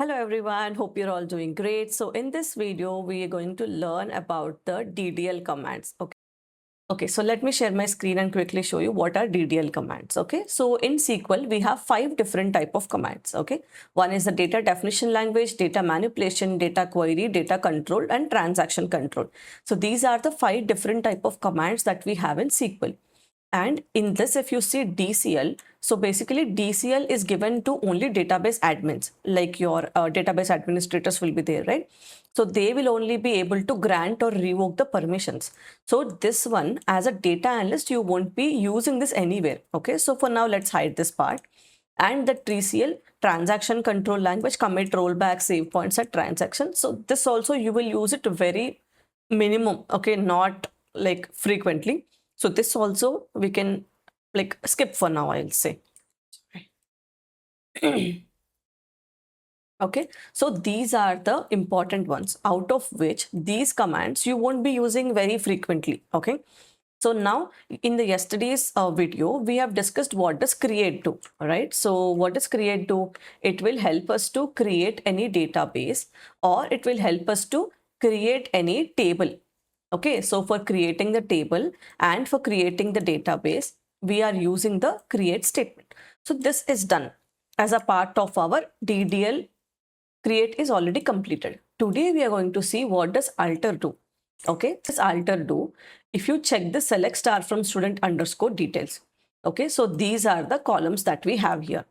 Hello everyone, hope you're all doing great. So in this video, we are going to learn about the DDL commands. Okay, so let me share my screen and quickly show you what are DDL commands. Okay, so in SQL, we have 5 different type of commands. Okay, one is the data definition language, data manipulation, data query, data control, and transaction control. So these are the 5 different type of commands that we have in SQL. And in this, if you see DCL, so basically DCL is given to only database admins, like your database administrators will be there, right? So they will only be able to grant or revoke the permissions. So this one, as a data analyst, you won't be using this anywhere. Okay, so for now, let's hide this part. And the TCL, transaction control language, commit, rollback, save points at transaction. So this also you will use it very minimum, okay, not like frequently. So this also we can like skip for now, I'll say. Okay, so these are the important ones, out of which these commands you won't be using very frequently. Okay, so now in the yesterday's video, we have discussed what does create do, right? So what does create do? It will help us to create any database, or it will help us to create any table. Okay, so for creating the table and for creating the database, we are using the create statement. So this is done as a part of our DDL. Create is already completed. Today we are going to see what does alter do. Okay, this alter do, if you check the select star from student underscore details. Okay, so these are the columns that we have here.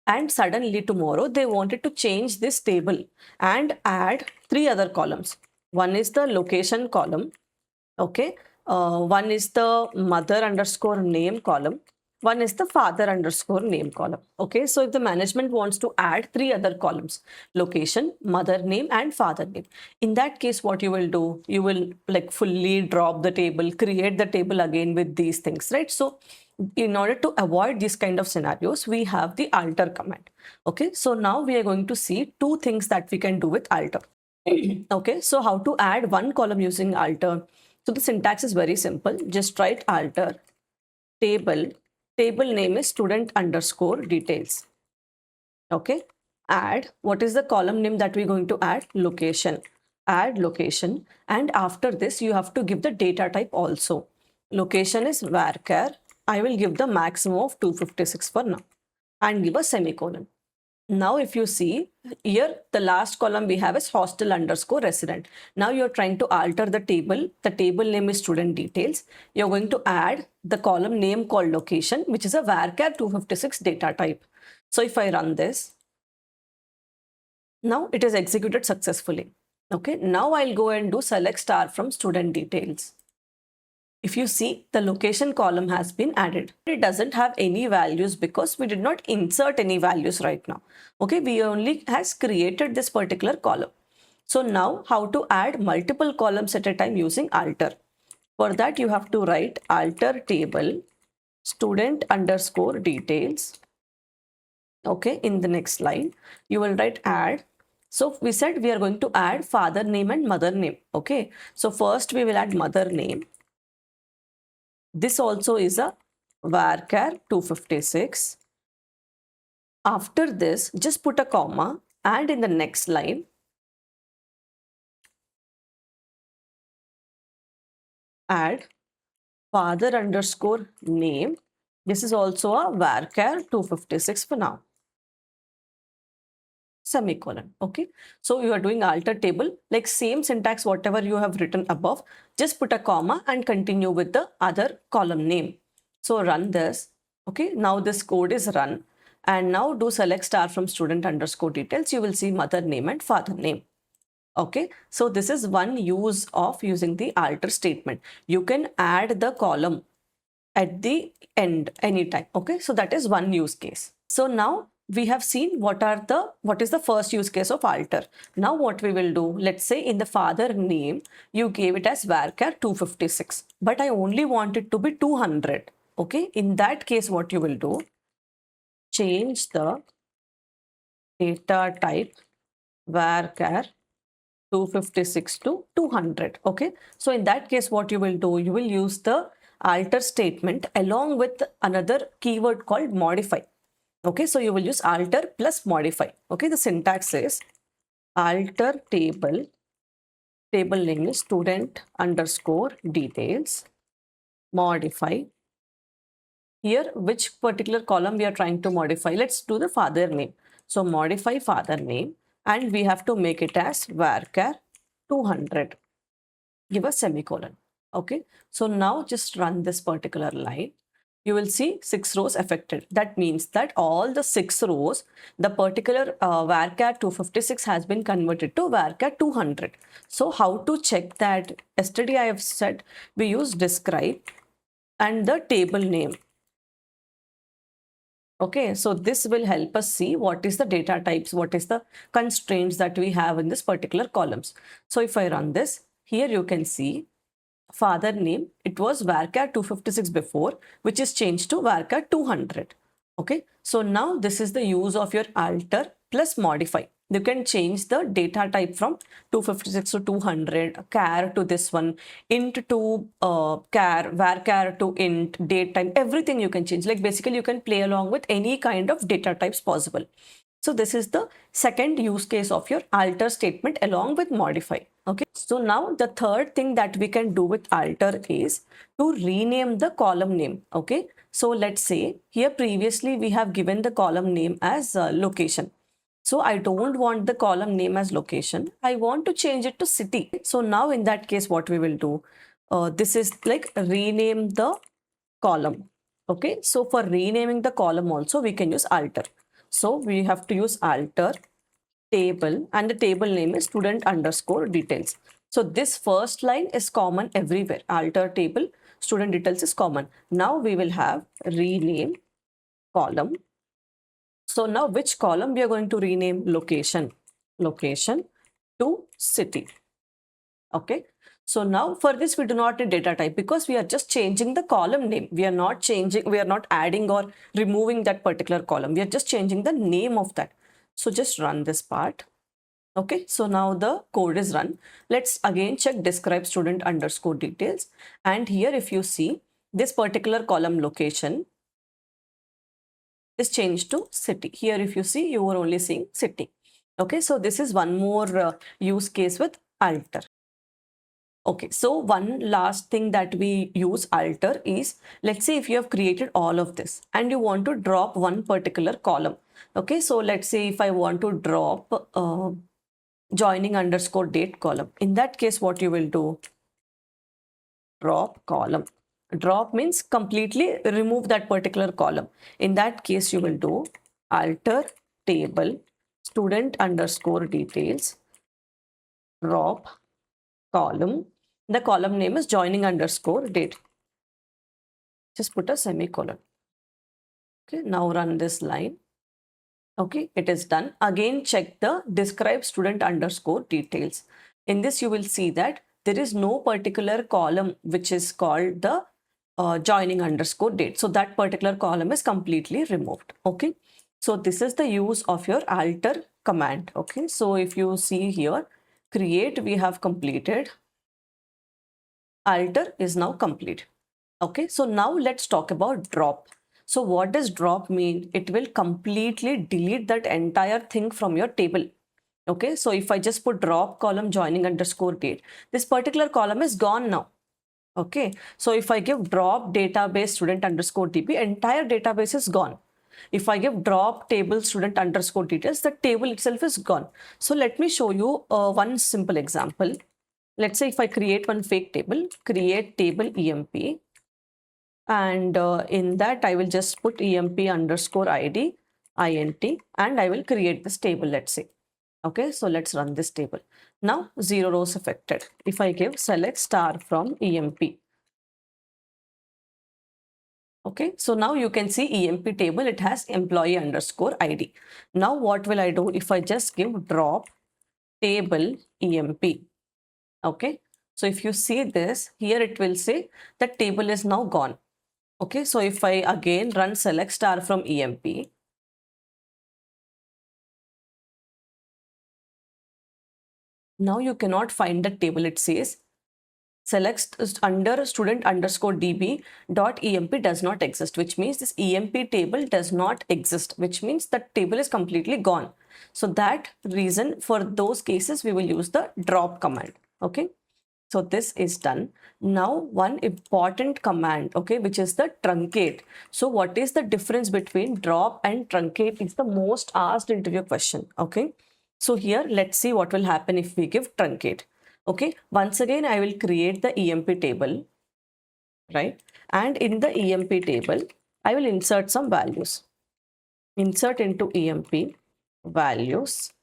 And suddenly tomorrow they wanted to change this table and add 3 other columns. One is the location column. Okay, one is the mother underscore name column. One is the father underscore name column. Okay, so if the management wants to add 3 other columns, location, mother name, and father name, in that case, what you will do, you will like fully drop the table, create the table again with these things, right? So in order to avoid these kind of scenarios, we have the alter command. Okay, so now we are going to see 2 things that we can do with alter. Okay, so how to add one column using alter? So the syntax is very simple. Just write alter table. Table name is student underscore details. Okay. Add, what is the column name that we're going to add? Location. Add location. And after this, you have to give the data type also. Location is varchar. I will give the maximum of 256 for now and give a semicolon. Now, if you see here, the last column we have is hostel underscore resident. Now you're trying to alter the table. The table name is student details. You're going to add the column name called location, which is a varchar 256 data type. So if I run this, now it is executed successfully. Okay, now I'll go and do select star from student details. If you see, the location column has been added. It doesn't have any values because we did not insert any values right now. Okay, we only has created this particular column. So now how to add multiple columns at a time using alter? For that you have to write alter table student underscore details. Okay, in the next line, you will write add. So we said we are going to add father name and mother name. Okay, so first we will add mother name. This also is a varchar 256. After this, just put a comma and in the next line, add father underscore name. This is also a varchar 256 for now. Semicolon. Okay, so you are doing alter table, like same syntax whatever you have written above, just put a comma and continue with the other column name. So run this. Okay, now this code is run, and now do select star from student underscore details. You will see mother name and father name. Okay, so this is one use of using the alter statement. You can add the column at the end anytime. Okay, so that is one use case. So now we have seen what is the first use case of alter. Now what we will do, let's say in the father name, you gave it as varchar 256, but I only want it to be 200. Okay, in that case, what you will do, change the data type varchar 256 to 200. Okay, so in that case, what you will do, you will use the alter statement along with another keyword called modify. Okay, so you will use alter plus modify. Okay, the syntax is alter table, table name is student underscore details, modify. Here, which particular column we are trying to modify? Let's do the father name. So modify father name, and we have to make it as varchar 200. Give a semicolon. Okay, so now just run this particular line. You will see 6 rows affected. That means that all the 6 rows, the particular varchar 256 has been converted to varchar 200. So how to check that? Yesterday I have said we use describe and the table name. Okay, so this will help us see what is the data types, what is the constraints that we have in this particular columns. So if I run this, here you can see father name, it was varchar 256 before, which is changed to varchar 200. Okay, so now this is the use of your alter plus modify. You can change the data type from 256 to 200, char to this one, int to char, varchar to int, date time, everything you can change. Like basically you can play along with any kind of data types possible. So this is the second use case of your alter statement along with modify. Okay. So now the third thing that we can do with alter is to rename the column name. Okay. So let's say here previously we have given the column name as location. So I don't want the column name as location. I want to change it to city. So now in that case, what we will do, this is like rename the column. Okay. So for renaming the column also, we can use alter. So we have to use alter table, and the table name is student underscore details. So this first line is common everywhere. Alter table, student details is common. Now we will have rename column. So now which column we are going to rename? Location. Location to city. Okay. So now for this we do not need data type because we are just changing the column name. We are not changing, we are not adding or removing that particular column. We are just changing the name of that. So just run this part. Okay, so now the code is run. Let's again check describe student underscore details. And here if you see this particular column location is changed to city. Here if you see, you are only seeing city. Okay, so this is one more use case with alter. Okay, so one last thing that we use alter is, let's say if you have created all of this and you want to drop one particular column. Okay, so let's say if I want to drop joining underscore date column. In that case, what you will do? Drop column. Drop means completely remove that particular column. In that case, you will do alter table student underscore details drop column. The column name is joining underscore date. Just put a semicolon. Okay, now run this line. Okay, it is done. Again, check the describe student underscore details. In this, you will see that there is no particular column which is called the joining underscore date. So that particular column is completely removed. Okay, so this is the use of your alter command. Okay, so if you see here, create we have completed. Alter is now complete. Okay, so now let's talk about drop. So what does drop mean? It will completely delete that entire thing from your table. Okay, so if I just put drop column joining underscore date, this particular column is gone now. Okay, so if I give drop database student underscore db, entire database is gone. If I give drop table student underscore details, the table itself is gone. So let me show you one simple example. Let's say if I create one fake table, create table emp, and in that I will just put emp underscore id int, and I will create this table, let's say. Okay, so let's run this table. Now 0 rows affected. If I give select star from emp. Okay, so now you can see emp table, it has employee underscore id. Now what will I do if I just give drop table emp? Okay, so if you see this here, it will say that table is now gone. Okay, so if I again run select star from emp, now you cannot find the table. It says select under student underscore db dot emp does not exist, which means this emp table does not exist, which means that table is completely gone. So that reason, for those cases we will use the drop command. Okay, so this is done. Now one important command, okay, which is the truncate. So what is the difference between drop and truncate is the most asked interview question. Okay, so here let's see what will happen if we give truncate. Okay, once again I will create the EMP table, right? And in the EMP table, I will insert some values. Insert into EMP values.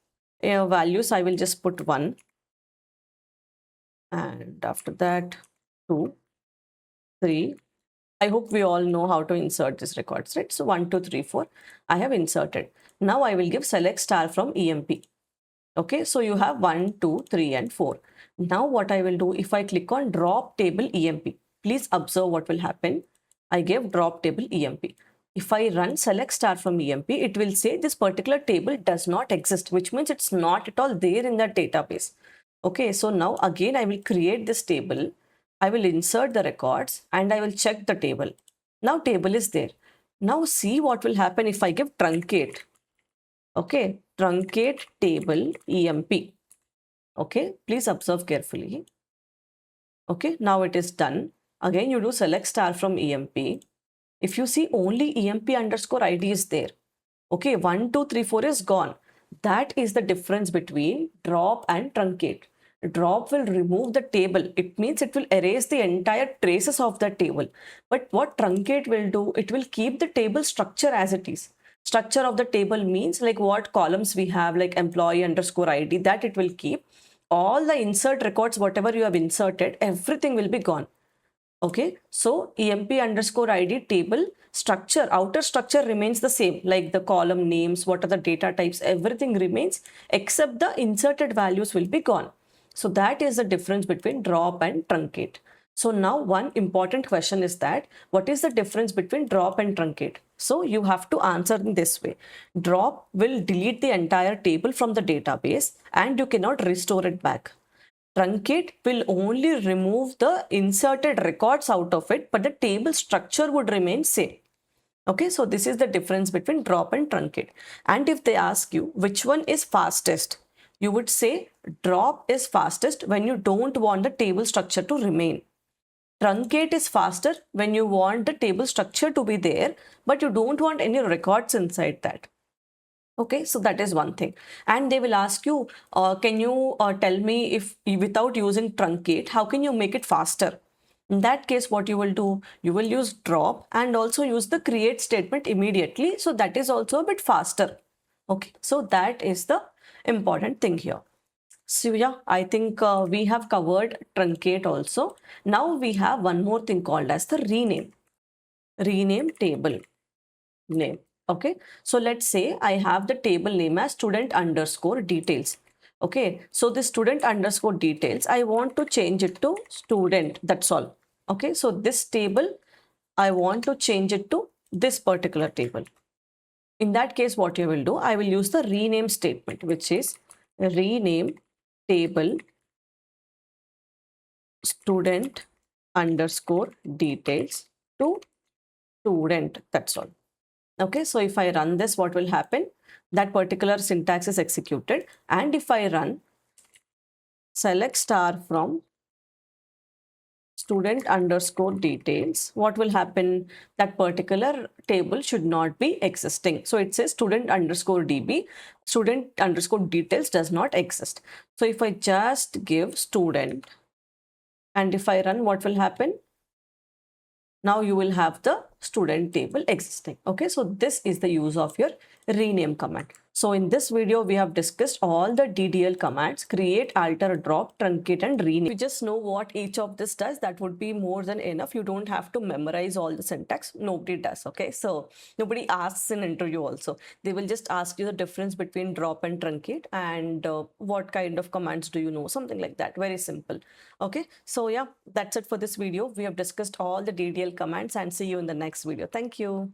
Values I will just put 1, and after that 2, 3. I hope we all know how to insert these records, right? So 1, 2, 3, 4. I have inserted. Now I will give select star from EMP. Okay, so you have 1, 2, 3, and 4. Now what I will do, if I click on drop table EMP, please observe what will happen. I gave drop table EMP. If I run select star from EMP, it will say this particular table does not exist, which means it's not at all there in the database. Okay, so now again I will create this table. I will insert the records and I will check the table. Now table is there. Now see what will happen if I give truncate. Okay, truncate table EMP. Okay, please observe carefully. Okay, now it is done. Again, you do select star from EMP. If you see, only EMP underscore ID is there. Okay, 1, 2, 3, 4 is gone. That is the difference between drop and truncate. Drop will remove the table. It means it will erase the entire traces of the table. But what truncate will do, it will keep the table structure as it is. Structure of the table means like what columns we have, like employee underscore ID, that it will keep. All the insert records, whatever you have inserted, everything will be gone. Okay, so EMP underscore ID table structure, outer structure remains the same, like the column names, what are the data types, everything remains except the inserted values will be gone. So that is the difference between drop and truncate. So now one important question is that what is the difference between drop and truncate? So you have to answer in this way. Drop will delete the entire table from the database and you cannot restore it back. Truncate will only remove the inserted records out of it, but the table structure would remain same. Okay, so this is the difference between drop and truncate. And if they ask you which one is fastest, you would say drop is fastest when you don't want the table structure to remain. Truncate is faster when you want the table structure to be there, but you don't want any records inside that. Okay, so that is one thing. And they will ask you, can you tell me if without using truncate, how can you make it faster? In that case, what you will do, you will use drop and also use the create statement immediately. So that is also a bit faster. Okay, so that is the important thing here. So yeah, I think we have covered truncate also. Now we have one more thing called as the rename. Rename table name. Okay, so let's say I have the table name as student underscore details. Okay, so the student underscore details, I want to change it to student, that's all. Okay, so this table, I want to change it to this particular table. In that case, what you will do, I will use the rename statement, which is rename table student underscore details to student, that's all. Okay, so if I run this, what will happen? That particular syntax is executed. And if I run select star from student underscore details, what will happen? That particular table should not be existing. So it says student underscore DB, student underscore details does not exist. So if I just give student and if I run, what will happen? Now you will have the student table existing. Okay, so this is the use of your rename command. So in this video, we have discussed all the DDL commands: create, alter, drop, truncate, and rename. If you just know what each of this does, that would be more than enough. You don't have to memorize all the syntax. Nobody does. Okay, so nobody asks in interview also. They will just ask you the difference between drop and truncate and what kind of commands do you know, something like that. Very simple. Okay, so yeah, that's it for this video. We have discussed all the DDL commands and see you in the next video. Thank you.